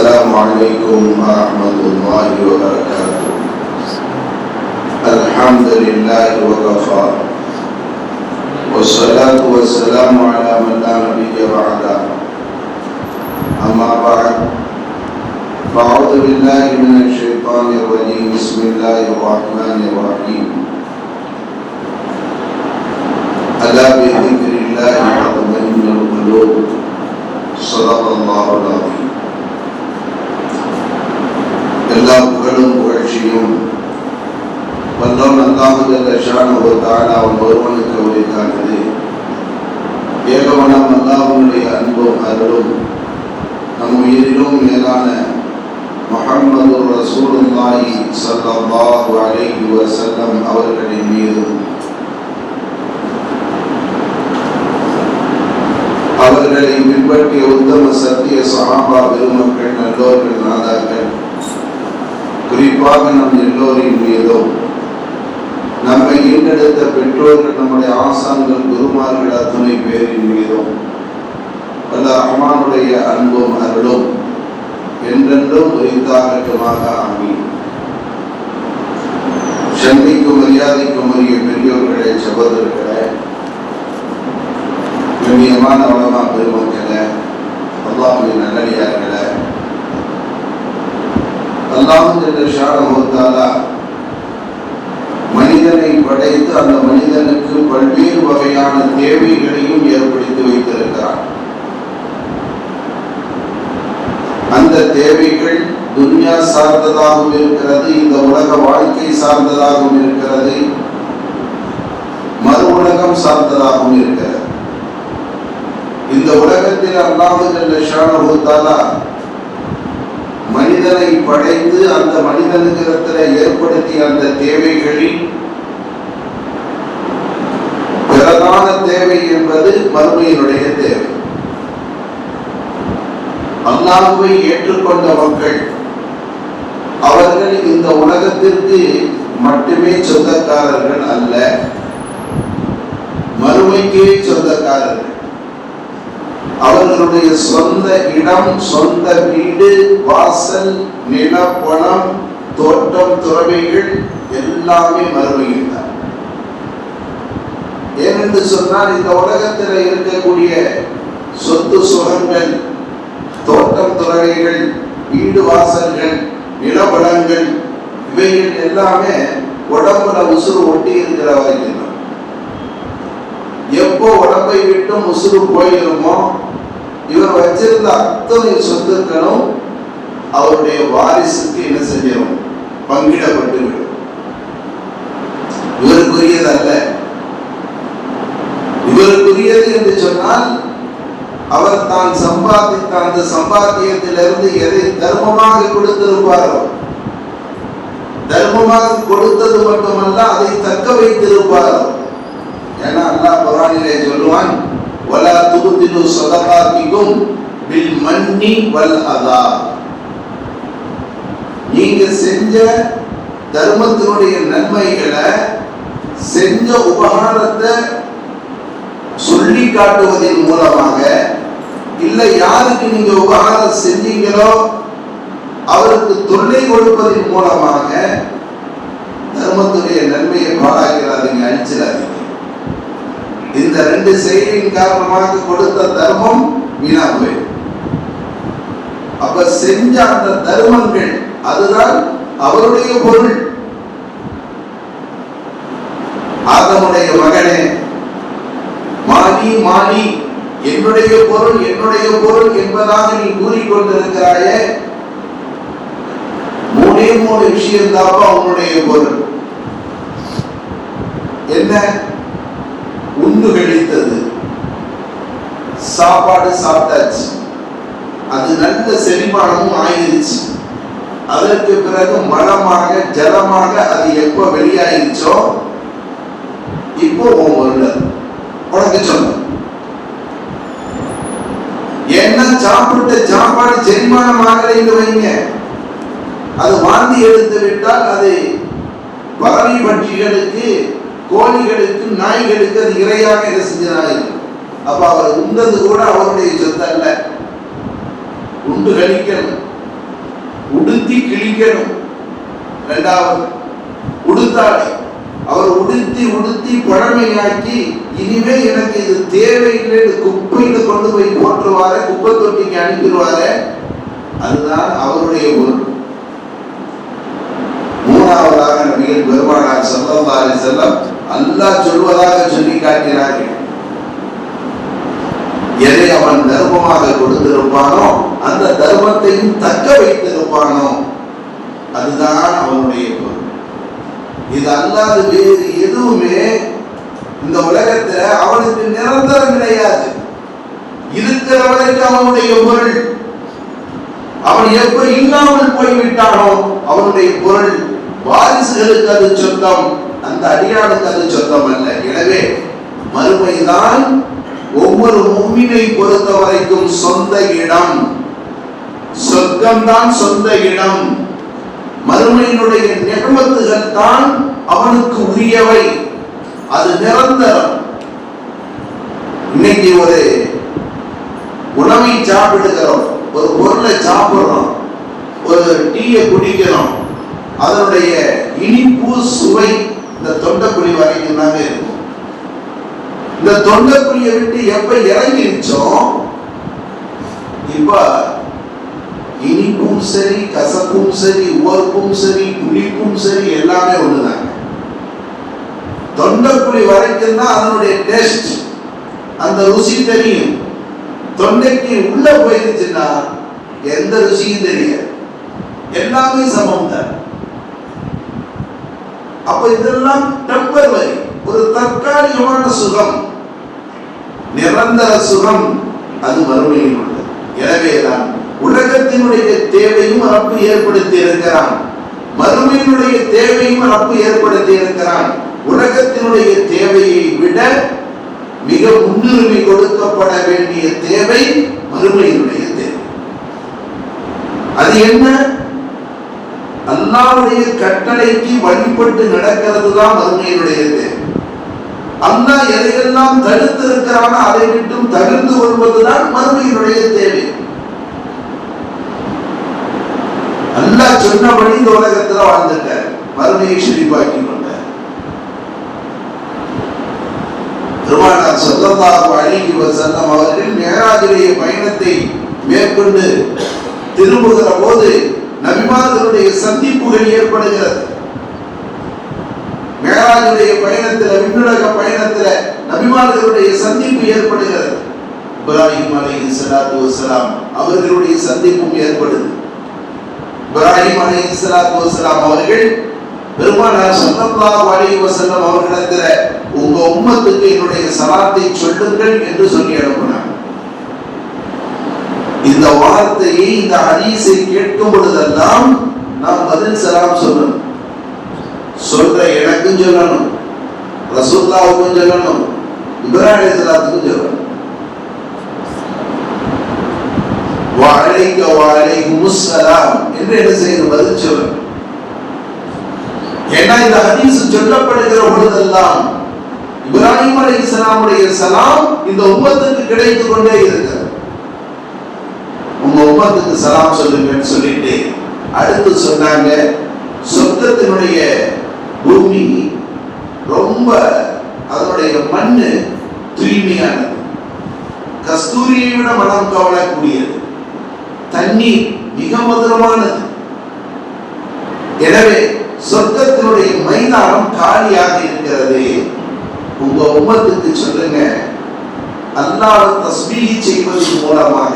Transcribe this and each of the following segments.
السلام عليكم ورحمة الله وبركاته. الحمد لله وكفى والصلاة والسلام على من لا نبي بعده. أما بعد فأعوذ بالله من الشيطان الرجيم. بسم الله الرحمن الرحيم. ألا بذكر الله تطمئن القلوب. صدق الله العظيم. எல்லா புகழும் புகழ்ச்சியும் வல்லோன் அல்லாஹ் ஜல்ல ஷானஹு வ தஆலா ஒருவனுக்கு உரித்தானது. ஏகவனம் அல்லாஹ்வுடைய அன்பும் அருளும் நம் உயிரிலும் மேலான முஹம்மது ரசூலுல்லாஹி ஸல்லல்லாஹு அலைஹி வஸல்லம் அவர்களின் மீதும் அவர்களை பின்பற்றிய உத்தம சத்திய சஹாபா பெருமக்கள் நல்லோர்கள் நாதாக்கள் குறிப்பாக நம் எல்லோரின் மீதும் நம்மை ஈண்டெடுத்த பெற்றோர்கள் நம்முடைய ஆசான்கள் குருமார்கள் அத்துணை பேரின் மீதும் வல்ல ரஹ்மானுடைய அன்பும் அருளும் என்றென்றும் உரித்தாகட்டுமாக ஆமீன். சந்திக்கும் மரியாதைக்கும் உரிய பெரியோர்களே, சகோதரர்களே, கண்ணியமான உலமா பெருமக்களே, அல்லாஹ்வின் நல்லடியார்களே, அல்லாஹ் ஜல்ல ஷானஹு வ தஆலா மனிதனை படைத்து அந்த மனிதனுக்கு பல்வேறு வகையான தேவைகளையும் ஏற்படுத்தி வைத்திருக்கிறார். அந்த தேவைகள் துன்யா சார்ந்ததாகவும் இருக்கிறது, இந்த உலக வாழ்க்கை சார்ந்ததாகவும் இருக்கிறது, மறு உலகம் சார்ந்ததாகவும் இருக்கிறது. இந்த உலகத்தில் அல்லாஹ் ஜல்ல ஷானஹு வ தஆலா மனிதனை படைத்து அந்த மனிதனுக்கு ஏற்படுத்திய அந்த தேவைகளில் பிரதான தேவை என்பது மறுமையினுடைய தேவை. அல்லாஹ்வை ஏற்றுக்கொண்ட மக்கள் அவர்கள் இந்த உலகத்திற்கு மட்டுமே சொந்தக்காரர்கள் அல்ல, மறுமைக்கே சொந்தக்காரர்கள். அவர்களுடைய சொந்த இடம், சொந்த வீடு, வாசல், நில, பணம், தோட்டம், துறவைகள் எல்லாமே மறுமையில் தான். ஏனென்று சொன்னால் இந்த உலகத்தில் இருக்கக்கூடிய சொத்து சுகங்கள், தோட்டம், துறவைகள், வீடு, வாசல்கள், நிலவளங்கள் இவைகள் எல்லாமே உடம்புல உசுறு ஒட்டி இருக்கிற வரைக்கும். எப்போ உடம்பை விட்டு உசுறு போயிருமோ இவர் வச்சிருந்த அத்தனை சொத்துக்களும் அவருடைய வாரிசுக்கு என்ன செஞ்சிடும்? பங்கிடப்பட்டு விடும். இவருக்குரியது அல்ல. இவருக்குரியது என்று சொன்னால் அவர் தான் சம்பாதித்த அந்த சம்பாத்தியத்திலிருந்து எதை தர்மமாக கொடுத்திருப்பாரோ, தர்மமாக கொடுத்தது மட்டுமல்ல அதை தக்க வைத்திருப்பாரோ. ஏன்னா அல்லாஹ் குர்ஆனிலே சொல்லுவான், வலா துப்திலு ஸதகாத்திக்கும் பில் மன்னி வல் அதா. நீங்க செஞ்ச தர்மத்தினுடைய நன்மைகளை, செஞ்ச உபகாரத்தை சொல்லி காட்டுவதன் மூலமாக, இல்லை யாருக்கு நீங்க உபகாரம் செஞ்சீங்களோ அவருக்கு தொல்லை கொடுப்பதன் மூலமாக தர்மத்துடைய நன்மையை பாழாக்கிறாதீங்க, அழிச்சிடாதீங்க. இந்த ரெண்டு செயலின் காரணமாக கொடுத்த தர்மம் வீணா போயிடும். அப்ப செஞ்ச அந்த தர்மங்கள் அதுதான் அவருடைய பொருள். ஆதமுடைய மகனே, மாலி மாலி, என்னுடைய பொருள் என்னுடைய பொருள் என்பதாக நீ கூறிக்கொண்டிருக்கிறாயே, மூணே மூணு விஷயம் தாப்பா உன்னுடைய பொருள். என்ன? உண்டு கழித்தது, சாப்பாடு சாப்பிட்டாச்சு, அது நல்ல செரிமானமும் ஆயிருச்சு. அதற்கு பிறகு மலமாக ஜலமாக அது எப்ப வெளியாயிருச்சோ இப்போ உனக்கு சொன்ன. ஏன்னா சாப்பிட்ட சாப்பாடு செரிமானம் ஆகலைன்னு வைங்க, அது வாந்தி எடுத்து விட்டால் அது பறவை பட்சிகளுக்கு, கோழிகளுக்கு, நாய்களுக்கு அது இரையாக என்ன செஞ்சதாக. அப்ப அவர் உண்டது கூட அவருடைய சொத்து அல்ல, உண்டு கழிக்கணும். உடுத்தி கிழிக்கணும். இரண்டாவது உடுத்தாடை அவர் உடுத்தி உடுத்தி பழமையாக்கி இனிமே எனக்கு இது தேவையில்லை குப்பையில கொண்டு போய் போட்டுருவாரு, குப்பை தொட்டிக்கு அனுப்பிடுவாரு. அதுதான் அவருடைய பொருள். மூணாவதாக நபிகள் பெருமானார் ஸல்லல்லாஹு அலைஹி வஸல்லம் அல்லாஹ் சொல்வதாக சொல்லி காட்டினார்கள். எதை அவன் தர்மமாக கொடுத்திருப்பானோ அந்த தர்மத்தையும் தக்க வைத்திருப்பானோ அதுதான் அவனுடைய பொருள். இது அல்லாது வேறு எதுவுமே இந்த உலகத்துல அவனுக்கு நிரந்தரம் கிடையாது. இருக்கிற வரைக்கும் அவனுடைய பொருள். அவன் எப்ப இல்லாமல் போய்விட்டானோ அவனுடைய பொருள் வாரிசுகளுக்கு அது சொந்தம், அந்த அடியானுக்கு அது சொந்தம் அல்ல. எனவே மறுமைதான் ஒவ்வொரு முஃமினை பொறுத்த வரைக்கும் சொந்த இடம். சொர்க்கம்தான் சொந்த இடம். மறுமையினுடைய நிகமத்துகள் தான் அவனுக்கு உரியவை. அது நிரந்தரம். இன்னைக்கு ஒரு உணவை சாப்பிடுகிறோம், ஒரு பொருளை சாப்பிடுறோம், ஒரு டீயை குடிக்கிறோம், அதனுடைய இனிப்பு சுவை இந்த தொண்டைக்குழி வரைக்கும் தாங்க இருக்கும். இந்த தொண்டைக்குழியை விட்டு எப்ப இறங்கிச்சோம், இப்ப இனிப்பும் சரி, கசப்பும் சரி, உவர்ப்பும் சரி, புளிப்பும் சரி, எல்லாமே ஒண்ணுதாங்க. தொண்டைக்குழி வரைக்கும் தான் அதனுடைய டேஸ்ட், அந்த ருசி தெரியும். தொண்டைக்கு உள்ள போயிருச்சுன்னா எந்த ருசியும் தெரியாது, எல்லாமே சமம் தான். அப்ப இதெல்லாம் டெம்பரரி, ஒரு தற்காலிகமான சுகம். நிரந்தர சுகம் அது மறுமையில் உள்ளது. எனவேதான் உலகத்தினுடைய தேவையும் ரப்பு ஏற்படுத்தி இருக்கிறான், மறுமையினுடைய தேவையும் ரப்பு ஏற்படுத்தி இருக்கிறான். உலகத்தினுடைய தேவையை விட மிக முன்னுரிமை கொடுக்கப்பட வேண்டிய தேவை மறுமையினுடைய தேவை. அது என்ன? அல்லாஹ்வுடைய கட்டளைக்கு வழிபட்டு நடக்கிறது தான் மறுமையினுடைய தேவை. அல்லாஹ் எதையெல்லாம் தடுத்து இருக்கிறானோ அதை விட்டும் தவிர்த்து கொள்வதுதான் மறுமையினுடைய தேவை. அல்லாஹ் சொன்னபடி இந்த உலகத்துல வாழ்ந்துட்டார், மறுமையை சிரிப்பாக்கி கொண்டார். பெருமானார் ஸல்லல்லாஹு அலைஹி வஸல்லம் அவர்கள் மிஅராஜுடைய பயணத்தை மேற்கொண்டு திரும்புகிற போது நபிமார்களுடைய சந்திப்புகள் ஏற்படுகிறது. மிஅராஜுடைய பயணத்தில், விண்ணுலக பயணத்தில் நபிமார்களுடைய சந்திப்பு ஏற்படுகிறது. இப்ராஹிம் அலைஹிஸ்ஸலாத்து வஸ்ஸலாம் அவர்களுடைய சந்திப்பும் ஏற்படுது. இப்ராஹிம் அலைஹிஸ்ஸலாத்து வஸ்ஸலாம் அவர்கள் பெருமானார் ஸல்லல்லாஹு அலைஹி வஸல்லம் அவர்களிடத்தில் உங்க உம்மத்துக்கு என்னுடைய சலாத்தை சொல்லுங்கள் என்று சொல்லி அனுப்பினார். இந்த வார்த்தையை, இந்த ஹதீஸை கேட்கும் பொழுதெல்லாம் நாம் பதில் சலாம் சொல்லணும். சொல்ற எனக்கும் சொல்லணும், ரசூலுல்லாஹுக்கும் சொல்லணும், இப்ராஹிம் அலைஹிஸ்ஸலாத்துக்கும் சொல்லணும். வஅலைக வஅலைகுமுஸ் ஸலாம் என்று என்ன செய்யணும்? பதில் சொல்லணும். ஏன்னா இந்த ஹதீஸ் சொல்லப்படுகிற பொழுதெல்லாம் இப்ராஹிம் அலைஹிஸ்ஸலாமுடைய சலாம் இந்த உம்மத்துக்கு கிடைத்துக் கொண்டே இருக்கிறது. உங்க உம்மத்துக்கு சலாம் சொல்லுங்கன்னு சொல்லிட்டு அடுத்து சொன்னாங்க, சொர்க்கத்தினுடைய பூமி ரொம்ப, அதனுடைய மண்ணு தூய்மையானது, கஸ்தூரியை விட மனம் கவலக்கூடியது, தண்ணீர் மிக மதுரமானது. எனவே சொர்க்கத்தினுடைய மைதானம் காலியாக இருக்கிறது. உங்க உம்மத்துக்கு சொல்லுங்க, அல்லாஹ் தஸ்பீஹ் செய்வதன் மூலமாக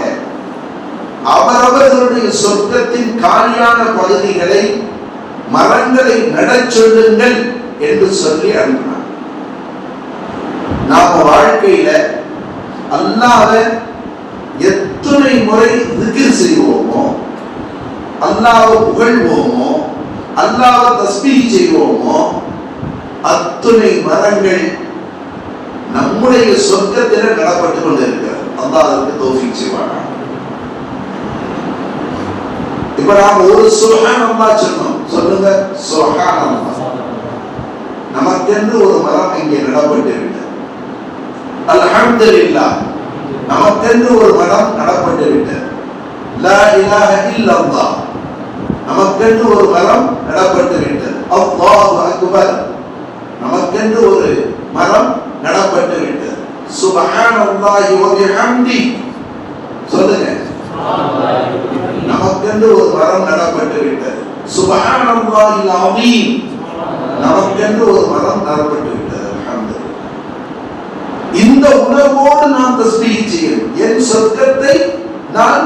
அவரவர்களுடைய சொர்க்கத்தின் காலியான பகுதிகளை, மரங்களை நடச் சொல்லுங்கள் என்று சொல்லி அனுப்பினார். நாம வாழ்க்கையில அல்லாஹ்வை எத்தனை முறை திக்ர் செய்வோமோ, அல்லாஹ்வை புகழ்வோமோ, அல்லாஹ்வை தஸ்பீஹ் செய்வோமோ, அத்துணை மரங்கள் நம்முடைய சொர்க்கத்தில் நடப்பட்டு கொண்டிருக்கிறது. அல்லாஹ் அதற்கு தௌஃபீக் செய்வானா. இப்ப நாம் ஒரு சுப்ஹானல்லாஹ் சொன்னோம், சொல்லுங்க சுப்ஹானல்லாஹ். நமக்கென்று ஒரு மரம் இங்கே நடப்பட்டு விட்டது. அல்ஹம்துலில்லாஹ், நமக்கென்று ஒரு மரம் நடப்பட்டு விட்டது. லா இலாஹ இல்லல்லாஹ், நமக்கென்று ஒரு மரம் நடப்பட்டு விட்டது. அல்லாஹு அக்பர், நமக்கென்று ஒரு மரம் நடப்பட்டு விட்டது. சுப்ஹானல்லாஹி வ பிஹம்தி, சொல்லுங்க, நமக்கென்று ஒரு மரம் நடப்பட்டு விட்டது. சுப்ஹானல்லாஹில் அஸீம், நமக்கென்று ஒரு மரம் நடப்பட்டு விட்டது. அல்ஹம்துலில்லாஹ். இந்த உணர்வோடு நாம் தஸ்பீஹ் செய்யணும். என் சொர்க்கத்தை நான்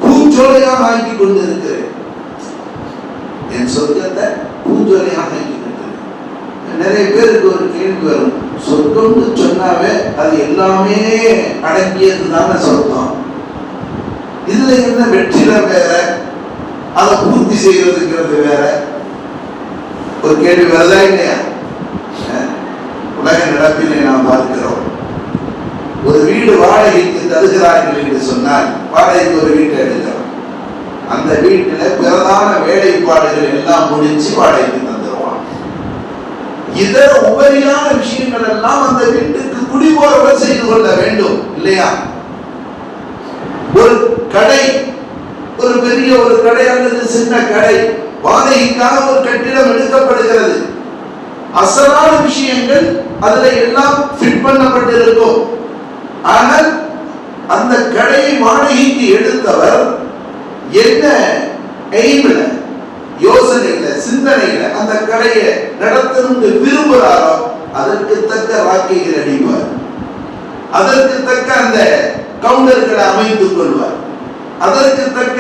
பூஞ்சோலையாக ஆக்கி கொண்டிருக்கிறேன். என் சொர்க்கத்தை பூஞ்சோலையாக ஆக்கி கொண்டிருக்கிறேன். நிறைய பேருக்கு ஒரு கேள்வி வரும், சொர்க்கம்னு சொன்னாவே அது எல்லாமே அடங்கியதுதான சொர்க்கம், இதுல என்ன வெற்றில வேற, அதை பூர்த்தி செய்யறதுங்கிறது வேற, ஒரு கேள்வி வருதா இல்லையா? உலக நடப்பினை நாம் பார்க்கிறோம். ஒரு வீடு வாடகைக்கு தருகிறார்கள் என்று சொன்னால், வாடகைக்கு ஒரு வீட்டை எடுக்கிறோம். அந்த வீட்டில் பிரதான வேலைப்பாடுகள் எல்லாம் முடிச்சு வாடகைக்கு தந்துடுவான். இதர உபரியான விஷயங்கள் எல்லாம் அந்த வீட்டுக்கு குடிபோறவர் செய்து கொள்ள வேண்டும் இல்லையா? ஒரு கடை, ஒரு பெரிய ஒரு கடை அல்லது சின்ன கடை, வாடகைக்காக ஒரு கட்டிடம் எடுக்கப்படுகிறது. அசலான விஷயங்கள் அதுல எல்லாம் ஃபிட் பண்ணப்பட்டிருக்கும். ஆனால் அந்த கடையை வாடகைக்கு எடுத்தவர் என்ன எய்ம்ல, யோசனையில, சிந்தனையில அந்த கடையை நடத்தணும்னு விரும்புகிறாரோ அதற்கு தக்க ராக்கைகள் அடிப்பார், அதற்கு தக்க அந்த கவுண்டர்களை அமைத்துக் கொள்வார், அதற்கு தக்க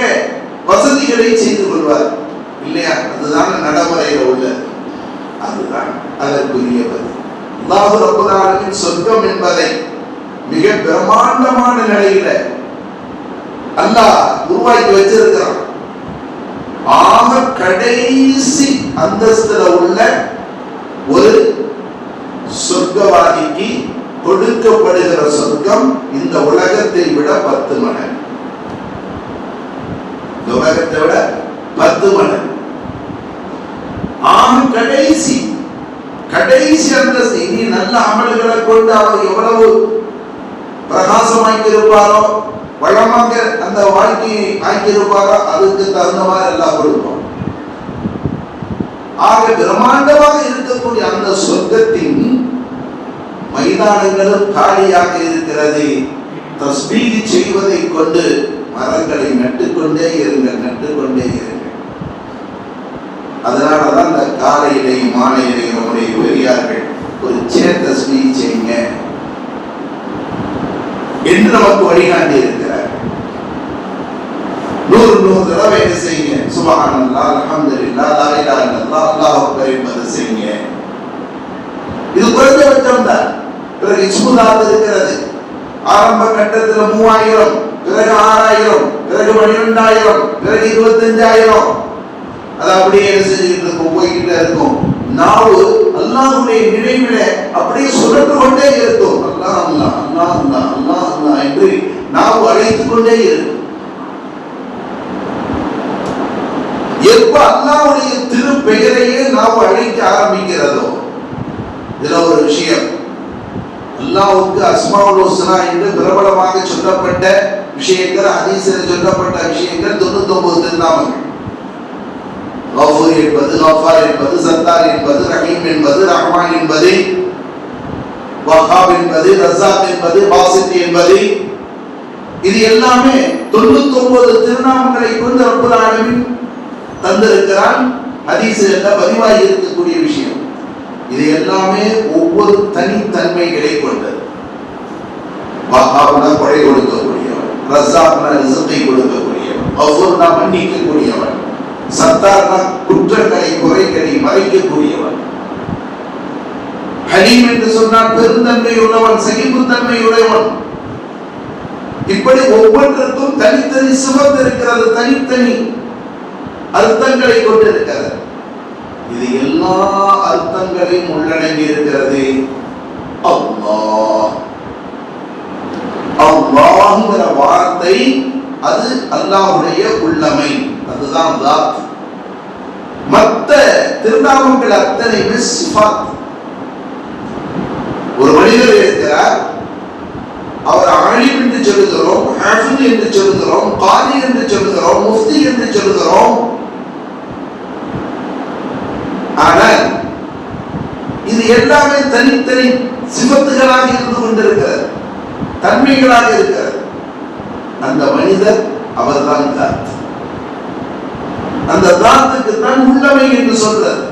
வசதிகளை செய்து கொள்வார் இல்லையா? அதுதான் நடைமுறையில் உள்ளது. அதுதான் அதற்குரிய பதில். அல்லாஹ் ரப்பல் ஆலமீன் சொர்க்கம் என்பதை மிக பிரம்மாண்டமான நிலையில அல்லாஹ் உருவாக்கி வச்சிருக்கிறான். ஆக கடைசி அந்தஸ்துல உள்ள ஒரு சொர்க்கவாதிக்கு கொடுக்கப்படுகிற சொர்க்கம் இந்த உலகத்தை விட 10 மடங்கு, இந்த உலகத்தை விட 10 மடங்கு. கடைசி கடைசி அந்தஸ்து. இனி நல்ல அமல்களை கொண்டு அவர் எவ்வளவு பிரகாசமாக்கி இருப்பாரோ, வளமாக அந்த வாழ்க்கையை ஆக்கியிருப்பாரோ, அதுக்கு தகுந்த மாதிரி எல்லாம் கொடுப்போம். ஆக பிரம்மாண்டமாக இருக்கக்கூடிய அந்த சொர்க்கத்தின் மைதானங்களும் காலியாக இருக்கிறது. தஸ்பீஹ் செய்வதை கொண்டு மரங்களை நட்டுக்கொண்டே இருங்கள், நட்டுக்கொண்டே இருங்கள். அதனாலதான் இந்த காலையிலையும் மாலையிலையும் நம்முடைய பெரியார்கள் ஒரு தஸ்பீஹ் செய்யுங்க என்று நமக்கு வழிகாட்டி இருக்கிறார். 100 தடவை என்ன செய்யுங்க? சுப்ஹானல்லாஹ், அல்ஹம்துலில்லாஹ், லா இலாஹா இல்லல்லாஹ், அல்லாஹு அக்பர் என்பதை செய்யுங்க. இது குறைந்தபட்சம் தான். பிறகு இஸ்முதாத் இருக்கிறது. ஆரம்ப கட்டத்தில் 3000, பிறகு 6000, பிறகு 12000, பிறகு 25000. அது அப்படியே என்ன செஞ்சுக்கிட்டு இருக்கும், போய்கிட்டே இருக்கும். நாவு அல்லாஹ்வுடைய நினைவில அப்படியே சுழன்று கொண்டே இருக்கும். அல்லாஹ் அல்லாஹ் அல்லாஹ் அல்லாஹ் அல்லாஹ் அல்லாஹ் என்று நாவு அழைத்துக் கொண்டே இருக்கும். எப்ப அல்லாஹ்வுடைய திருப்பெயரையே நாவு அழைக்க ஆரம்பிக்கிறதோ, இதுல ஒரு விஷயம், அல்லாஹ்வுக்கு அஸ்மாஉல் ஹுஸ்னா என்று பிரபலமாக சொல்லப்பட்ட விஷயங்கள், ஹதீஸில் சொல்லப்பட்ட விஷயங்கள் 99 திருநாமங்கள். கஃபூர் என்பது, கஃபார் என்பது, சத்தார் என்பது, ரஹீம் என்பது, ரஹ்மான் என்பது, வஹாப் என்பது, ரஸாக் என்பது, பாசித் என்பது, இது எல்லாமே 99 திருநாமங்களை கொண்டு ரப்பல் ஆலமீன் தந்திருக்கிறான். ஹதீஸில் பதிவாகி இருக்கக்கூடிய விஷயம். இது எல்லாமே ஒவ்வொரு தனித்தன்மைகளை கொண்டது. வஹாப்னா கொடை கொடுக்கக்கூடியவன், ரஸாக்னா ரிஸ்கை கொடுக்கக்கூடியவன், கஃபூர்னா மன்னிக்கக்கூடியவன், சத்தார்னா குற்றங்களை குறைகளை மறைக்கக்கூடியவன், ஹலீம் என்று சொன்னால் பெருந்தன்மை உள்ளவன், சகிப்புத்தன்மை உடையவன். இப்படி ஒவ்வொன்றுக்கும் தனித்தனி சிவத்து இருக்கிறது, தனித்தனி அர்த்தங்களை கொண்டிருக்கிறது. இது எல்லா அர்த்தங்களையும் உள்ளடங்கி இருக்கிறது. அல்லாஹ், அல்லாஹ்ங்கிற வார்த்தை அது அல்லாஹ்வுடைய உள்ளமை, அதுதான் தாத். மற்ற திருநாமங்கள் அத்தனையுமே சிஃபாத். ஒரு மனிதர் இருக்கிறார், அவர் ஆலிம் என்று சொல்லுகிறோம், ஹாஃபிஸ் என்று சொல்லுகிறோம், காதி என்று சொல்லுகிறோம், முஃப்தி என்று சொல்லுகிறோம். ஆனால் இது எல்லாமே தனித்தனி சிபத்துகளாக இருந்து கொண்டிருக்கிறது, தன்மைகளாக இருக்கிறது. அந்த மனிதர் அவர்தான் தாத். அந்த தாத்துக்கு தான் உள்ளமை என்று சொல்றது.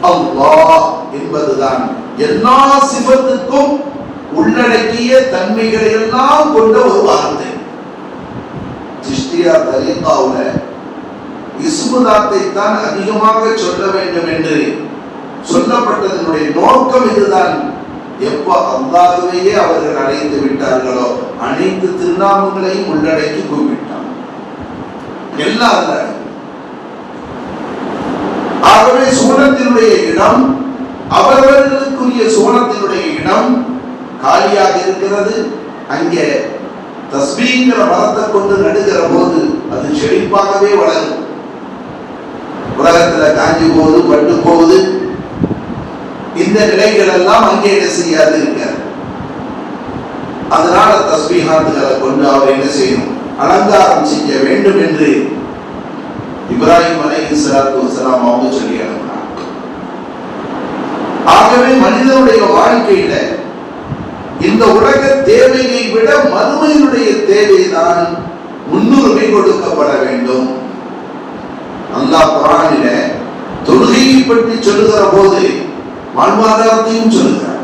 அல்லாஹ் என்பதுதான் எல்லா சிபத்துக்கும் உள்ளடக்கிய தன்மைகளை எல்லாம் கொண்ட ஒரு வார்த்தை. சிஷ்டியா தரீகாவுல இஸ்முதாத்தை தான் அதிகமாக சொல்ல வேண்டும் என்று சொல்லப்பட்டதனுடைய நோக்கம் இதுதான். எப்ப அல்லாஹ்வையே அவர்கள் அடைந்து விட்டார்களோ அனைத்து திருநாமங்களையும் உள்ளடக்கி கூப்பிட்டான். எல்லாரும் ஆகவே சூனத்தினுடைய இடம், அவரவர்களுக்குரிய சூனத்தினுடைய இடம் காலியாக இருக்கிறது. அங்கே தஸ்பீங்கிற மரத்தை கொண்டு நடுகிற போது அது செழிப்பாகவே வளரும். உலகத்துல காஞ்சி போகுது, பட்டு போகுது, இந்த நிலைகள் எல்லாம் அங்கே என்ன செய்யாது இருக்க. அதனால தஸ்பீஹாத்துகளை கொண்டு அவர் என்ன செய்யணும், அலங்காரம் செய்ய வேண்டும் என்று இப்ராஹிம் அலைஹிஸ்ஸலாத்து வஸ்ஸலாம் அவங்க சொல்லி அனுப்பினார். ஆகவே மனிதனுடைய வாழ்க்கையில இந்த உலக தேவையை விட மறுமையினுடைய தேவைதான் முன்னுரிமை கொடுக்கப்பட வேண்டும். அல்லாஹ் குர்ஆனில தொழுகையை பற்றி சொல்லுகிற போது வாழ்வாதாரத்தையும் சொல்லுகிறார்.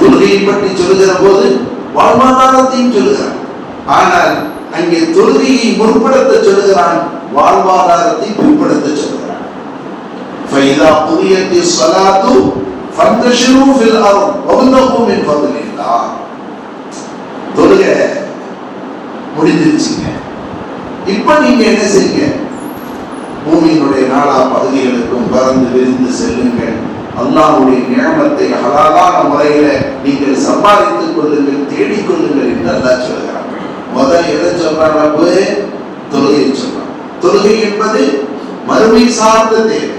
தொழுகையை பற்றி சொல்லுகிற போது வாழ்வாதாரத்தையும் சொல்லுகிறார். ஆனால் அங்கே தொழுகையை முற்படுத்த சொல்லுகிறான், வாழ்வாதாரத்தை பிற்படுத்த சொல்லுகிறான். ஃபைதா குதியத்திஸ் ஸலாத்து ஃபந்தஷிரு ஃபில் அர்த் வப்தகு மின் ஃபத்லில்லாஹ். தொழுகை முடிஞ்சிருச்சுங்க, இப்ப நீங்க என்ன செய்யுங்க, பூமியினுடைய நாலா பகுதிகளுக்கும் பறந்து விரிந்து செல்லுங்கள். அல்லாஹ்வுடைய நியமத்தை ஹலாலான முறையில நீங்கள் சம்பாதித்துக் கொள்ளுங்கள், தேடிக்கொள்ளுங்கள் என்று அல்லாஹ் சொல்கிறார். முதல் எதை சொல்றாங்க, தொழுகை சொல்றாங்க. தொழுகை என்பது மறுமை சார்ந்த தேவை.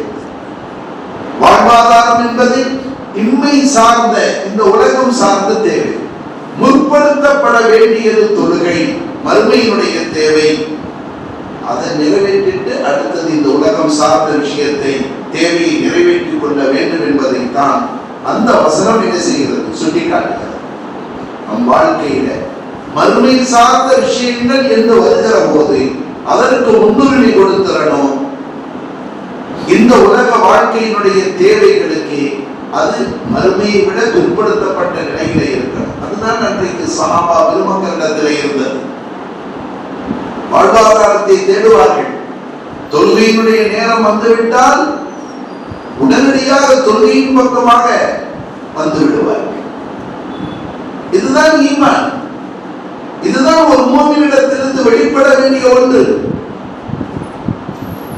வாழ்வாதாரம் என்பது இன்மை சார்ந்த, இந்த உலகம் சார்ந்த தேவை. முற்படுத்தப்பட வேண்டியது தொழுகை, மறுமையினுடைய தேவை. அதை நிறைவேற்றிட்டு அடுத்தது இந்த உலகம் சார்ந்த விஷயத்தை, தேவையை நிறைவேற்றிக் கொள்ள வேண்டும் என்பதைத்தான் அந்த வசனம் என்ன செய்கிறது, சுட்டிக்காட்டுகிறது. நம் வாழ்க்கையில மறுமை சார்ந்த விஷயங்கள் என்று வருகிற போது அதற்கு முன்னுரிமை கொடுத்திடணும். இந்த உலக வாழ்க்கையினுடைய தேவைகளுக்கு அது மறுமையை விட பிற்படுத்தப்பட்ட நிலையில இருக்கிறது. அதுதான் அன்றைக்கு சஹாபா பெருமக்களிடத்தில் இருந்தது. வாழ்வாதாரத்தை தேடுவார்கள். தொழுகையினுடைய நேரம் வந்துவிட்டால் உடனடியாக தொழுகையின் பக்கமாக வந்து விடுவார்கள். இதுதான் ஈமான். இதுதான் ஒரு மூமினிடத்திலிருந்து வெளிப்பட வேண்டிய ஒன்று.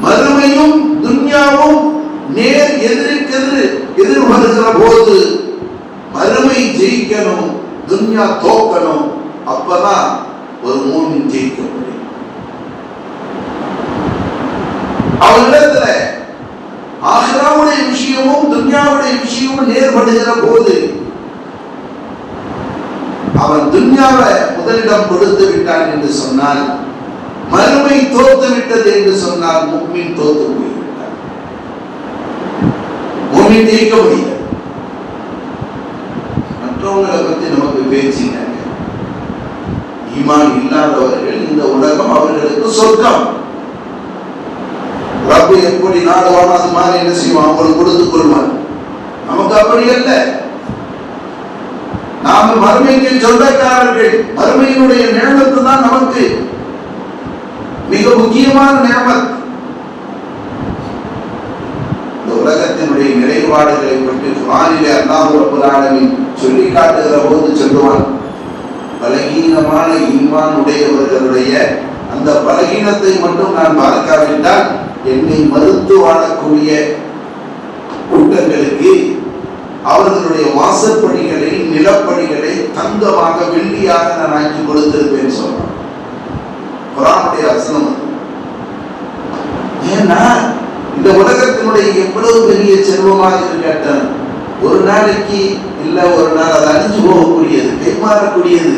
மறுமையும் துன்யாவும் நேர் எதிர்க்கெதிர் எதிர் வருகிற போது மறுமை ஜெயிக்கணும், துன்யா தோக்கணும். அப்பதான் ஒரு மூமின் ஜெயிக்க முடியும். அவரிடத்துல ஆகிராவுடைய விஷயமும் துன்யாவுடைய விஷயமும் நேர்படுகிற போது அவன் துன்யாவை முதலிடம் கொடுத்து விட்டான் என்று சொன்னால், மறுமை தோத்து விட்டது என்று சொன்னால் முஃமின் தோத்து போய்விட்டான். முஃமின் ஜெயிக்க முடியாது. மற்றவங்களை பற்றி நமக்கு பேச்சிங்க, ஈமான் இல்லாதவர்கள் இந்த உலகம் அவர்களுக்கு சொர்க்கம். ரப்பு எப்படி நாடுவானோ அது மாதிரி என்ன செய்வான், அவங்களுக்கு கொடுத்துக் கொள்வான். நமக்கு அப்படி அல்ல. நாம மறுமைக்கு சொந்தக்காரர்கள். மறுமையினுடைய நியமத்து தான் நமக்கு மிக முக்கியமான நியமத். இந்த உலகத்தினுடைய நிறைவாடுகளை பற்றி குர்ஆனிலே அல்லாஹ் ரப்பல் ஆலமீன் சொல்லி காட்டுகிற போது சொல்லுவான், பலகீனமான ஈமான் உடையவர்களுடைய அந்த பலகீனத்தை மட்டும் நான் பார்க்காவிட்டால் என்னை மறுத்து வாழக்கூடிய கூட்டங்களுக்கு அவர்களுடைய வாசற்படிகளை, நிலப்படிகளை தங்கமாக வெள்ளியாக நான் ஆக்கி கொடுத்திருப்பேன் சொல்றான். குர்ஆனுடைய வசனம். ஏன்னா இந்த உலகத்தினுடைய எவ்வளவு பெரிய செல்வமாக கேட்டான், ஒரு நாளைக்கு இல்ல ஒரு நாள் அது அழிஞ்சு போகக்கூடியது, கைமாறக்கூடியது.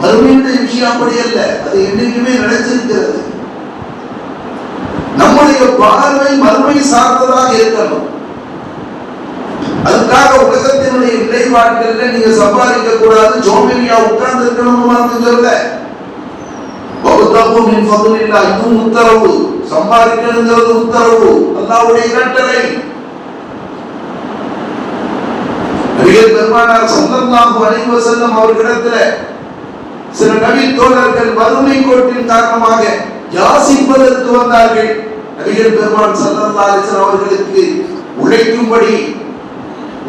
மறுமையுடைய விஷயம் அப்படி அல்ல, அது என்னைக்குமே நினைச்சிருக்கிறது. நம்முடைய பார்வை மறுமை சார்ந்ததாக இருக்கணும். அதுக்காக உலகத்தினுடைய நிலைப்பாட்டில் நீங்க சம்பாதிக்க கூடாது, ஜோமேலியா உட்கார்ந்து இருக்கணும் சொல்ல. இதுவும் உத்தரவு, சம்பாதிக்கணுங்கிறது உத்தரவு, அல்லாஹ்வுடைய கட்டளை. நபிகள் பெருமானார் ஸல்லல்லாஹு அலைஹி வஸல்லம் அவர்களிடத்தில் சில நபி தோழர்கள் வறுமை கோட்டின் காரணமாக யாசிப்பதற்கு வந்தார்கள். நபிகள் பெருமான் ஸல்லல்லாஹு அலைஹி வஸல்லம் அவர்களுக்கு உழைக்கும்படி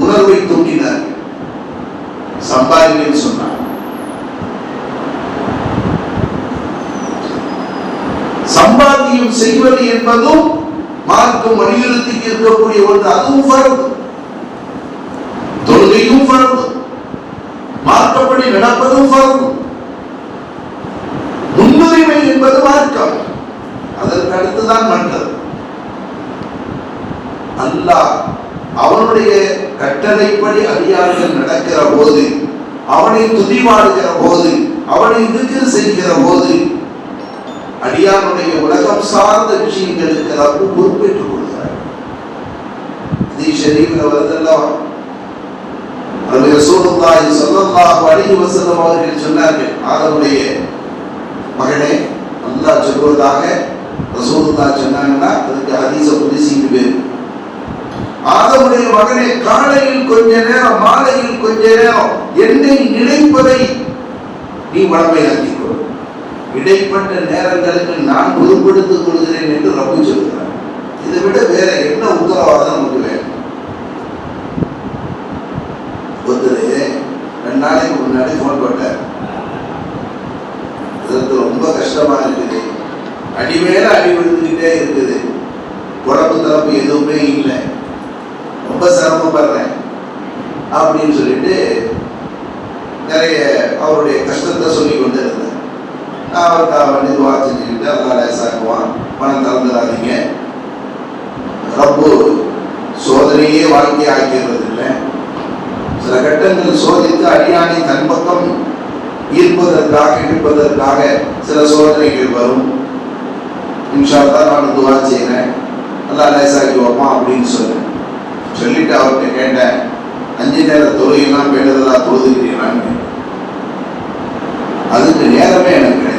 உணர்வை தூண்டினார். சம்பாதின்னு சொன்னார். சம்பாத்தியம் செய்வது என்பதும் மார்க்கம் வலியுறுத்தி இருக்கக்கூடிய ஒன்று. அதுவும் ஃபர்து, தொழுகையும் ஃபர்து, மார்க்கப்படி நடப்பதும் ஃபர்து. முன்னுரிமை என்பது மார்க்கம், அதற்கு அடுத்துதான் மற்றது. அல்லாஹ் அவனுடைய கட்டளைப்படி அடியார்கள் நடக்கிற போது, அவனை துதிவாடுகிற போது, அவனை திக்ர் செய்கிற போது, அடியானுடைய உலகம் சார்ந்த விஷயங்களுக்கு ரப்பு பொறுப்பேற்றுக் கொள்கிறார். ஷரீஃபில் வருதல்லவா, ரசூலுல்லாஹி ஸல்லல்லாஹு அலைஹி வஸல்லம் அவர்கள் சொன்னார்கள், ஆதமுடைய மகனே, அல்லாஹ் சொல்வதாக ரசூலுல்லாஹ் சொன்னாங்கன்னா அதுக்கு ஹதீஸ குத்ஸிக்கு பேர். ஆதமுடைய மகனே, காலையில் கொஞ்ச நேரம் மாலையில் கொஞ்ச நேரம் என்னை நினைப்பதை நீ வளமையாக்கிக் கொள். இடைப்பட்ட நேரங்களுக்கு நான் பொறுப்படுத்திக் கொள்கிறேன் என்று ரப்பு சொல்கிறார். இதை விட வேற என்ன உத்தரவாதம் நமக்கு வேணும்? ஒருத்தர் 2 நாளைக்கு முன்னாடி போன் போட்டார். இதற்கு ரொம்ப கஷ்டமா இருக்குது, அடிமேல அடி விழுந்துகிட்டே இருக்குது, உடம்பு தரப்பு எதுவுமே இல்லை, ரொம்ப சிரமப்படுறேன் அப்படின்னு சொல்லிட்டு நிறைய அவருடைய கஷ்டத்தை சொல்லி கொண்டு இருந்தேன். அவருக்காக வேண்டி துவா செஞ்சுக்கிட்டு அல்லா லேசாக்குவான், பணம் திறந்துடாதீங்க. ரப்பு சோதனையே வாழ்க்கையை ஆக்கிறது இல்லை. சில கட்டங்கள் சோதித்து அடியானை தன் பக்கம் ஈர்ப்பதற்காக இழுப்பதற்காக சில சோதனைகள் வரும். இன்ஷா அல்லாஹ் நான் துவா செய்கிறேன், அல்லா லேசாக்கி வைப்பான் அப்படின்னு சொல்லிட்டு அவர்கிட்ட கேட்டேன், 5 நேர தொழுகையெல்லாம் பேணுதலா தொழுதுகிறீங்களான்னு. அதுக்கு நேரமே எனக்கு கிடைக்கல.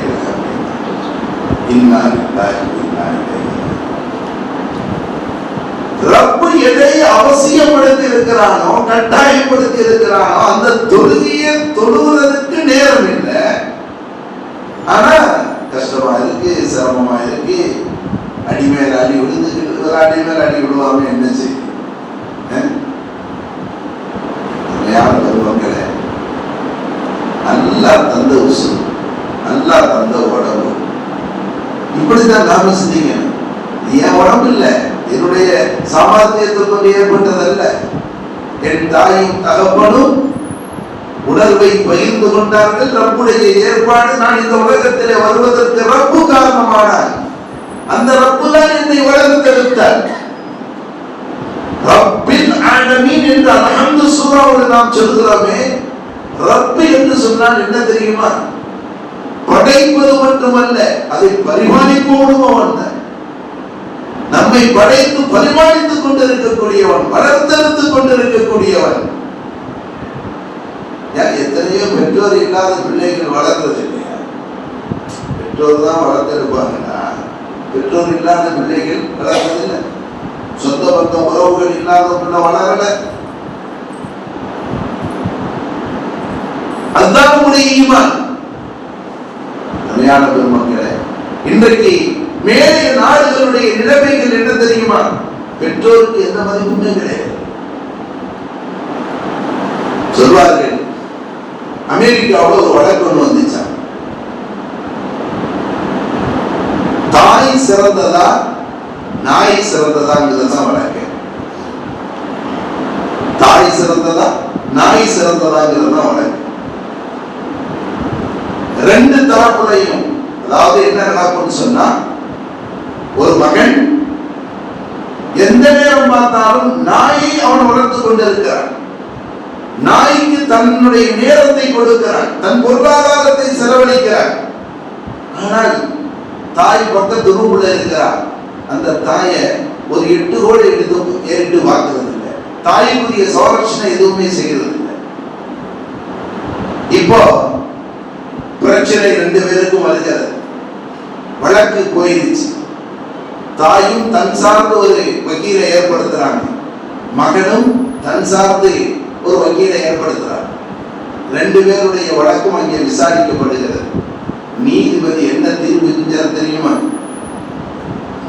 ரப்பு எதை அவசியப்படுத்தி இருக்கிறானோ, கட்டாயப்படுத்தி இருக்கிறானோ, அந்த தொழுகையை தொழுவதற்கு நேரம் இல்லை. ஆனா கஷ்டமா இருக்கு, சிரமமா இருக்கு, அடிமேல அடி விழுந்துக்கிட்டு அடிமேல அடி விடுவாங்க. என்ன செய்யும்? மக்களே, நல்லா தந்த உசு, நல்லா தந்த உடம்பு, இப்படித்தான் நாம சிந்திக்கணும். என் உடம்பு இல்லை, என்னுடைய சாமர்த்தியத்தை கொண்டு ஏற்பட்டதல்ல. என் தாயும் தகப்பனும் உணர்வை பகிர்ந்து கொண்டார்கள். ரப்புடைய ஏற்பாடு. நான் இந்த உலகத்திலே வருவதற்கு ரப்பு காரணமானார். அந்த ரப்பு தான் என்னை வளர்த்தெடுத்தார். ரப்பில் ஆலமீன் என்ற அல்ஹம்து சூராவில் நாம் சொல்கிறோமே, ரப்பு என்று சொன்னால் என்ன தெரியுமா? படைப்பது மட்டுமல்ல, அதை பரிமாணிப்போடும் அவன். நம்மை படைத்து பரிமாணித்துக் கொண்டிருக்கக்கூடியவன், வளர்த்தெடுத்துக் கொண்டிருக்கக்கூடியவன். எத்தனையோ பெற்றோர் இல்லாத பிள்ளைகள் வளர்றது இல்லையா? பெற்றோர் தான் வளர்த்தெடுப்பாங்கன்னா பெற்றோர் இல்லாத பிள்ளைகள் வளர்றது இல்லை. சொந்த பந்த உறவுகள் இல்லாத பிள்ளை வளரல. அதுதான் உங்களுடைய ஈமான். கல்யாண பெருமக்களே, இன்றைக்கு மேலே நாடுகளுடைய நிலைமைகள் என்ன தெரியுமா? பெற்றோருக்கு எந்த மதிப்புமே கிடையாது. சொல்வார்கள், அமெரிக்காவோட ஒரு வழக்கு ஒன்று வந்துச்சா, தாய் சிறந்ததா நாய் சிறந்ததாங்கிறதுதான் வழக்கு. தாய் சிறந்ததா நாய் சிறந்ததாங்கிறதுதான் வழக்கு. 2 தரப்புலையும், அதாவது என்ன நடக்கும்னு சொன்னா, ஒரு மகன் எந்த நேரம் பார்த்தாலும் நாயை அவன் வளர்த்து கொண்டிருக்கிறான். நாய்க்கு தன்னுடைய நேரத்தை கொடுக்கிறான், தன் பொருளாதாரத்தை செலவழிக்கிறான். ஆனால் தாய் பக்கத்து ரூமுல இருக்கிறார். அந்த தாயை ஒரு 8 கோடி எடுத்து ஏறிட்டு பார்க்கறது இல்லை. தாய்க்குரிய சவரட்சணை எதுவுமே செய்யறது இல்லை. இப்போ பிரச்சனை 2 பேருக்கும் வருகிறது. வழக்கு போயிருச்சு. தாயும் தன் சார்ந்து ஒரு வக்கீலை ஏற்படுத்துறாங்க, மகனும் தன் சார்ந்து ஒரு வக்கீலை ஏற்படுத்துறாங்க. 2 பேருடைய வழக்கும் அங்கே விசாரிக்கப்படுகிறது. நீதிபதி என்ன தீர்ப்பு செஞ்சார் தெரியுமா?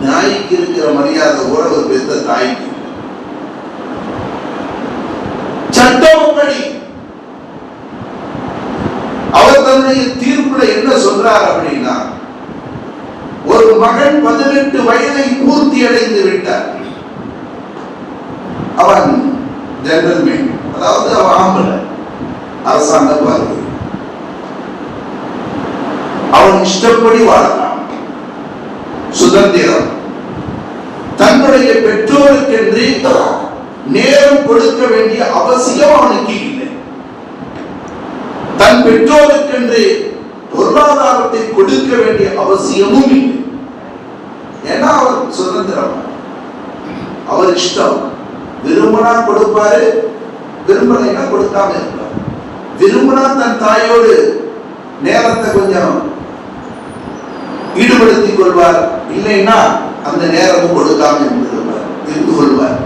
நாய்க்கு இருக்கிற மரியாதை கூட ஒரு பெத்த தாய்க்கு. சட்டப்படி அவர் தன்னுடைய தீர்ப்புல என்ன சொல்றார் அப்படின்னா, ஒரு மகன் 18 வயதை பூர்த்தி அடைந்து விட்டார். அவன் ஜெனரல்மேன், அதாவது அவன் ஆம்பளை, அரசாங்க பார்வை. அவன் இஷ்டப்படி வாழலாம், சுதந்திரம். தன்னுடைய பெற்றோருக்கென்று நேரம் கொடுக்க வேண்டிய அவசியம் அவனுக்கு இல்லை. தன் பெற்றோருக்கென்று பொருளாதாரத்தை கொடுக்க வேண்டிய அவசியமும் இல்லை. ஏன்னா அவர் சுதந்திரம், அவர் இஷ்டம். விரும்பினா கொடுப்பாரு, விரும்பலைன்னா கொடுக்காம இருப்பார். விரும்பினா தன் தாயோடு நேரத்தை கொஞ்சம் ஈடுபடுத்திக் கொள்வார், இல்லைன்னா அந்த நேரமும் கொடுக்காம இருந்து கொள்வார்.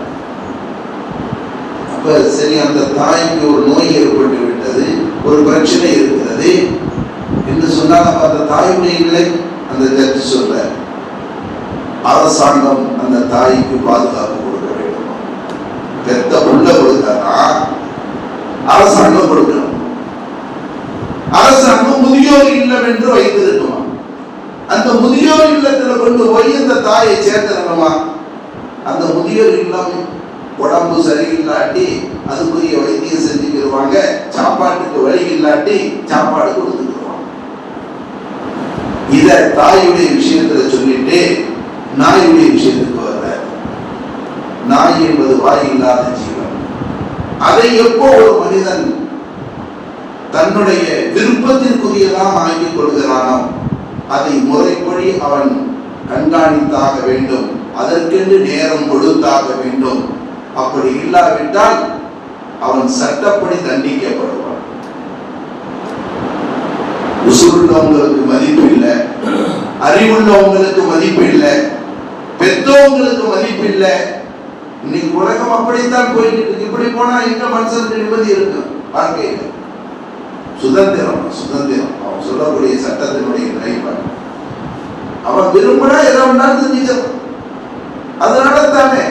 அப்ப சரி, அந்த தாய்க்கு ஒரு நோய் ஏற்பட்டு விட்டது, ஒரு பிரச்சனை இருக்கிறது என்று சொன்னால் அப்ப அந்த தாயுடைய நிலை, அந்த ஜட்ஜி சொல்ற அரசாங்கம் அந்த தாய்க்கு பாதுகாப்பு கொடுக்க வேண்டும். பெத்த உள்ள கொடுத்தாரா அரசாங்கம் கொடுக்கணும். அரசாங்கம் முதியோர் இல்லம் என்று வைத்திருக்குமா, அந்த முதியோர் இல்லத்தில் கொண்டு போய் அந்த தாயை சேர்த்தணுமா? அந்த முதியோர் இல்லம் உடம்பு சரியில்லாட்டி அதுக்குரிய வைத்தியம் செஞ்சுக்கிடுவாங்க, சாப்பாட்டுக்கு வழி இல்லாட்டி சாப்பாடு கொடுத்துக்கிடுவாங்க. இத தாயுடைய விஷயத்துல சொல்லிட்டு நாயுடைய விஷயத்துக்கு வர்ற. நாய் என்பது வாய் இல்லாத ஜீவன். அதை எப்போ ஒரு மனிதன் தன்னுடைய விருப்பத்திற்குரியதாக ஆக்கிக் கொள்கிறானோ அதை முறைப்படி அவன் கண்காணித்தாக வேண்டும், அதற்கென்று நேரம் கொடுத்தாக வேண்டும். அப்படி இல்லாவிட்டால் அவன் சட்டப்படி தண்டிக்கப்படுவான். உசுருள்ளவங்களுக்கு மதிப்பு இல்லை, அறிவுள்ளவங்களுக்கு மதிப்பு இல்லை, பெற்றவங்களுக்கு மதிப்பு இல்லை. இன்னைக்கு உலகம் அப்படித்தான் போயிட்டு இருக்கு. இப்படி போனா எங்க மனுஷனுக்கு நிம்மதி இருக்கும் வாழ்க்கையில்? சுதந்திரம், சுதந்திரம் அவன் சொல்லக்கூடிய சட்டத்தினுடைய நிலைப்பாடு. அவன் விரும்பினா எதை வேணாலும் செஞ்சுக்கலாம். அதனால தானே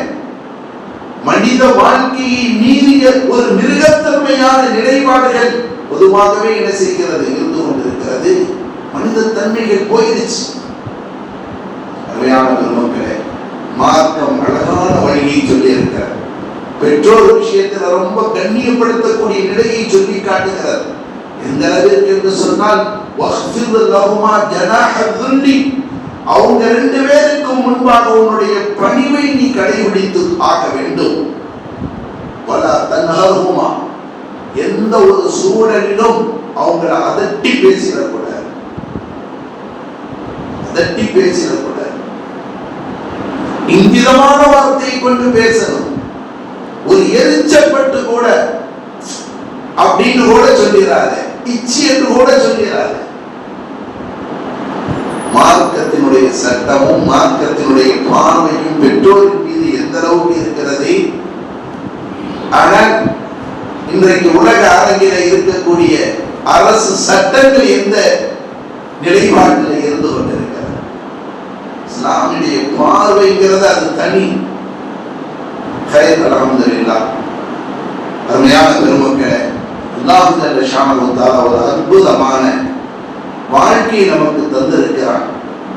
மனித வாழ்க்கையை மீறிய ஒரு மிருகத்தன்மையான நிலைப்பாடுகள் பொதுவாகவே என்ன செய்கிறது, இருந்து கொண்டிருக்கிறது. மனித தன்மைகள் போயிருச்சு. அருமையான பெருமக்களே, மார்க்கம் அழகான வழியை சொல்லி இருக்கிறார். பெற்றோர் விஷயத்தில் ரொம்ப கண்ணியப்படுத்தக்கூடிய நிலையை சொல்லி காட்டுகிறது. எந்த அளவிற்கு என்று சொன்னால், அவங்க 2 பேருக்கும் முன்பாக உன்னுடைய பணிவை நீ கடைபிடித்து ஆக வேண்டும். பல தன்னலகுமா, எந்த ஒரு சூழலிலும் அவங்களை அதட்டி பேசிடக்கூடாது, அதட்டி பேசிடக்கூடாது. இங்கிதமான வார்த்தையை கொண்டு பேசணும். ஒரு எரிச்சப்பட்டு கூட அப்படின்னு கூட சொல்லிடாத, இச்சி என்று கூட சொல்லிடாத. மார்க்கத்தினுடைய சட்டமும் மார்க்கத்தினுடைய பார்வையும் பெற்றோரின் மீது எந்த அளவுக்கு இருக்கிறது. ஆனால் இன்றைக்கு உலக அரங்கில இருக்கக்கூடிய அரசு சட்டங்கள் எந்த நிலைப்பாட்டில் இருந்து கொண்டிருக்கிறது? இஸ்லாமிய பார்வைங்கிறது அது தனி. அல்ஹம்துலில்லாஹ். அருமையான பெருமக்களே, அல்லாஹ் ஜல்ல ஷானஹு ஒரு அற்புதமான வாழ்க்கையை நமக்கு தந்திருக்கிறான்.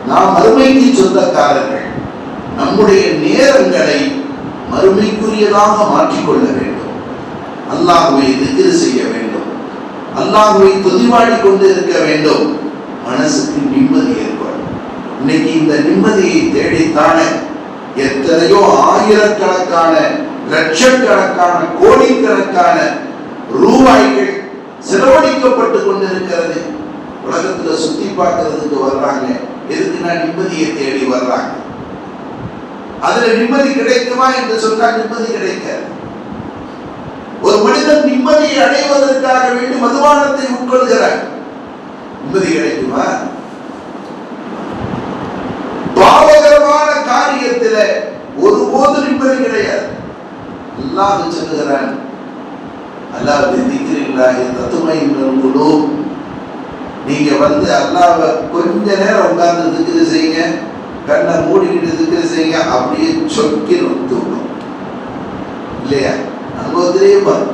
நாம் மறுமைக்கு சொந்தக்காரர்கள். நம்முடைய நேரங்களை மறுமைக்குரியதாக மாற்றிக்கொள்ள வேண்டும். அல்லாஹ்வை திக்ர் செய்ய வேண்டும், அல்லாஹ்வை துதிபாடி கொண்டு இருக்க வேண்டும். மனசுக்கு நிம்மதி ஏற்படும். இன்னைக்கு இந்த நிம்மதியை தேடித்தானே எத்தனையோ ஆயிரக்கணக்கான, லட்சக்கணக்கான, கோடிக்கணக்கான ரூபாய்கள் செலவழிக்கப்பட்டு கொண்டிருக்கிறது. உலகத்துல சுத்தி பார்க்கறதுக்கு வர்றாங்க. எதுக்குன்னா நிம்மதியை தேடி வர்றாங்க. அதுல நிம்மதி கிடைக்குமா என்று சொன்னால் நிம்மதி கிடைக்காது. ஒரு மனிதன் நிம்மதியை அடைவதற்காக வேண்டி மதுபானத்தை உட்கொள்கிறார், நிம்மதி கிடைக்குமா? பாவகரமான காரியத்தில் ஒருபோது நிம்மதி கிடையாது. அல்லாஹ் சொல்லுகிறான், அல்லாஹ் திக்ரில்லாஹி தத்மையின்னுல் குலூப். நீங்க அல்லாஹ்வை கொஞ்ச நேரம் உட்கார்ந்து திக்ர் செய்யுங்க, கண்ணை மூடிக்கிட்டு திக்ர் செய்யுங்க, அப்படியே சொக்கிரும் தூக்கம் இல்லையா? அனுபவத்திலேயே பாரு,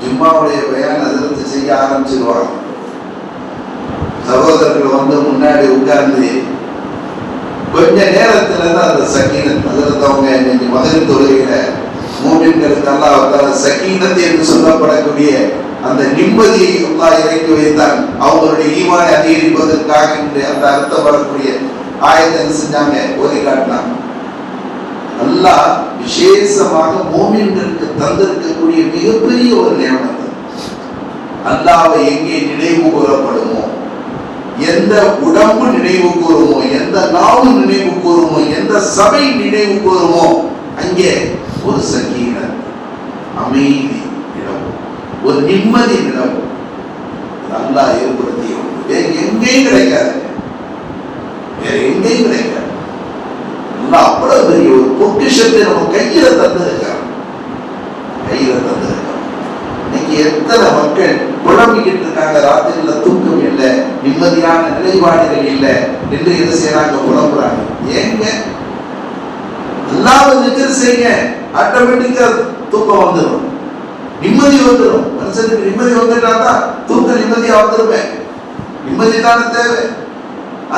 ஜும்மாவுடைய பயான் அதிரத்து செய்ய ஆரம்பிச்சிருவாங்க. சகோதரர்கள் முன்னாடி உட்கார்ந்து கொஞ்ச நேரத்துல தான் அந்த சக்கீனத் அதிரத்து அவங்க இன்னைக்கு மகரிப் தொழுகையில மூமின்களுக்கு அல்லாஹ் சக்கீனத் என்று சொல்லப்படக்கூடிய அந்த நிம்மதியை அல்லாஹ் இறக்கி வைத்தான். அவங்களுடைய ஈமானை அதிகரிப்பதற்காக என்று அந்த அர்த்தம் வரக்கூடிய ஆயத்தை செஞ்சாங்க, ஓதி காட்டினாங்க. அல்லாஹ் விசேஷமாக மூமின்களுக்கு தந்திருக்கக்கூடிய மிகப்பெரிய ஒரு நியமனம். அல்லாஹ்வை எங்கே நினைவு கூறப்படுமோ, எந்த உடம்பு நினைவு கூறுமோ, எந்த நாவு நினைவு கூறுமோ, எந்த சபை நினைவு கூறுமோ, அங்கே ஒரு சக்கீனத், அமைதி நிலவும், ஒரு நிம்மதி நிலவும். அல்லாஹ் ஏற்படுத்திய வேற எங்கேயும் கிடைக்காது, வேற எங்கேயும் கிடைக்காது. அல்லாஹ் அவ்வளவு பெரிய ஒரு பொக்கிஷத்தை நம்ம கையில தந்திருக்காங்க, கையில தந்திருக்காங்க. இன்னைக்கு எத்தனை மக்கள் குழம்பிக்கிட்டு இருக்காங்க, ராத்திரில தூக்கம் இல்லை, நிம்மதியான நிலைப்பாடுகள் இல்லை என்று எது செய்யறாங்க, புலம்புறாங்க. ஏங்க? அல்லாஹ்வை திக்ர் செய்யுங்க, ஆட்டோமேட்டிக்கா தூக்கம் வந்துடும், நிம்மதி வந்துடும். மனுஷனுக்கு நிம்மதி வந்துட்டாதான் தூக்கம் நிம்மதியா வந்துருவேன். நிம்மதி தானே தேவை.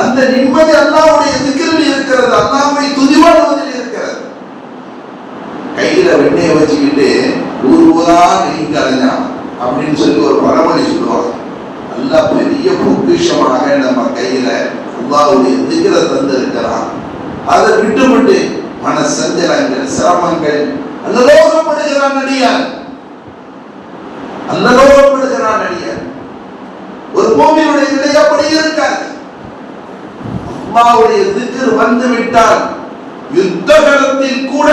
அந்த நிம்மதி அல்லாஹ்வுடைய திக்ரில் இருக்கிறது, அல்லாஹ்வை துதிபாடுவதில் இருக்கிறது. கையில வெண்ணெயை வச்சுக்கிட்டு ஊர் ஊரா நெய் கலைஞ்சான் அப்படின்னு சொல்லி ஒரு பழமொழி சொல்லுவாங்க. அல்லாஹ் பெரிய பொக்கிஷமாக நம்ம கையில அல்லாஹ்வுடைய திக்ரை தந்து இருக்கிறான். அதை விட்டு மன சஞ்சலங்கள், சிரமங்கள், அல்லலோகப்படுகிறான் நடிகான், அல்லலோகப்படுகிறான் நடிகான். ஒரு பூமியுடைய நிலை அப்படி இருக்காது. அல்லாஹ்வுடைய திக்ர் வந்து விட்டால் யுத்த களத்தில் கூட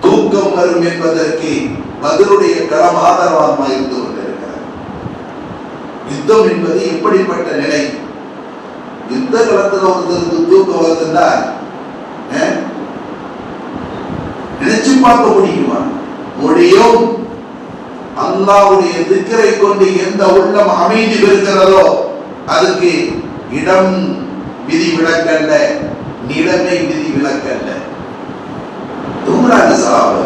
தூக்கம் வரும் என்பதற்கு பத்ருடைய களம் ஆதாரமாக இருந்து கொண்டிருக்கிறது. யுத்தம் என்பது இப்படிப்பட்ட நிலை. யுத்த களத்தில் ஒருத்தருக்கு தூக்கம் வருதுன்னா நினைச்சு பார்க்க முடியுமா? முடியும். அல்லாஹ்வுடைய திக்ரை கொண்டு எந்த உள்ளம் அமைதி பெறுகிறதோ அதுக்கு இடம் விதி விலக்கல்ல, நிலைமை விதி விலக்கல்ல. தூங்குறாங்க சஹாபா.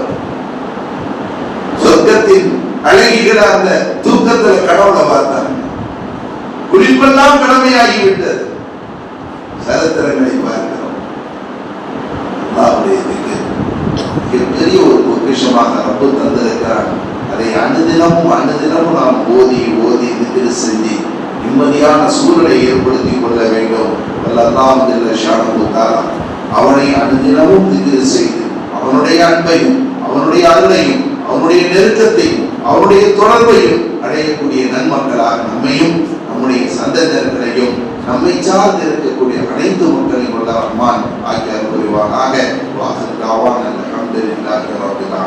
சொர்க்கத்தின் அழகிகளை அந்த தூக்கத்தில் கடவுளை பார்த்தாங்க. குளிப்பெல்லாம் கடமையாகிவிட்டது. சரித்திரங்களை பார்க்கிறோம். அல்லாஹ்வுடைய திக்ர் மிகப்பெரிய ஒரு பொக்கிஷமாக ரப்பு தந்திருக்கிறான். அதை அனுதினமும் நாம் ஓதி திக்ர் செஞ்சு நிம்மதியான சூழலை ஏற்படுத்தி கொள்ள வேண்டும். அல்லாஹ் ஜல்ல ஷானஹு தஆலா அவனை அனுதினமும் திக்ர் செய்து அவனுடைய அன்பையும், அவனுடைய அருளையும், அவனுடைய நெருக்கத்தையும், அவனுடைய தொடர்பையும் அடையக்கூடிய நன்மக்களாக நம்மையும் நம்முடைய சந்ததியினர்களையும் நம்மை சார்ந்து இருக்கக்கூடிய அனைத்து மக்களையும் உள்ள ரஹ்மான் ஆக்கிய புரிவானாக. வாஹிர் தாவானா அல்ஹம்துலில்லாஹி ரப்பில் ஆலமீன்.